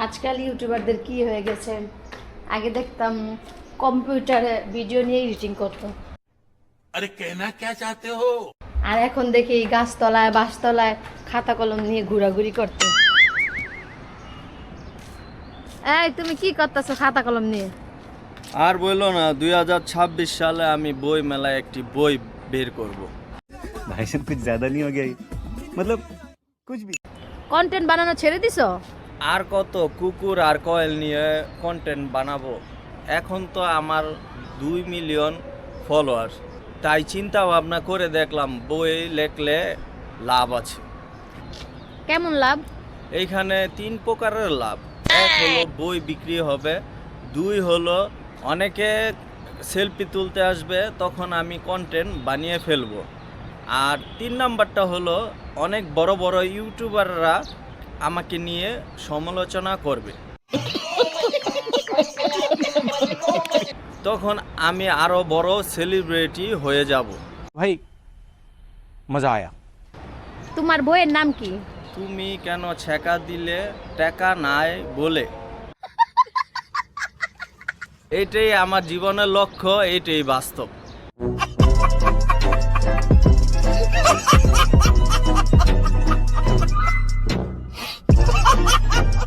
আজকাল ইউটিউবারদের কি হয়ে গেছে, আগে দেখতাম কম্পিউটারে ভিডিও নিয়ে এডিটিং করতো, अरे कहना क्या चाहते हो। আর এখন দেখি গাছতলায় বাঁশতলায় খাতা কলম নিয়ে ঘোরাঘুরি করতে। এই তুমি কি করতেছো খাতা কলম নিয়ে? আর বললো না, 2026 সালে আমি বই মেলায় একটি বই বের করব। भाई साहब कुछ ज्यादा नहीं हो गया ये? मतलब कुछ भी। কন্টেন্ট বানানো ছেড়ে দিছো? আর কত কুকুর আর কয়েল নিয়ে কন্টেন্ট বানাবো। এখন তো আমার 2 মিলিয়ন ফলোয়ার, তাই চিন্তা ভাবনা করে দেখলাম বই লেখলে লাভ আছে। কেমন লাভ? এইখানে 3 প্রকারের লাভ। এক হলো বই বিক্রি হবে, 2 হলো অনেকে সেলফি তুলতে আসবে, তখন আমি কন্টেন্ট বানিয়ে ফেলবো, আর 3 নাম্বারটা হলো অনেক বড় বড় ইউটিউবাররা আমাকে নিয়ে সমালোচনা করবে, তখন আমি আরো বড় সেলিব্রিটি হয়ে যাব। भाई मजा आया। তোমার বইয়ের নাম কি? তুমি কেন ছেকা দিলে টাকা নাই বলে। এইটাই আমার জীবনের লক্ষ্য, এইটাই বাস্তব।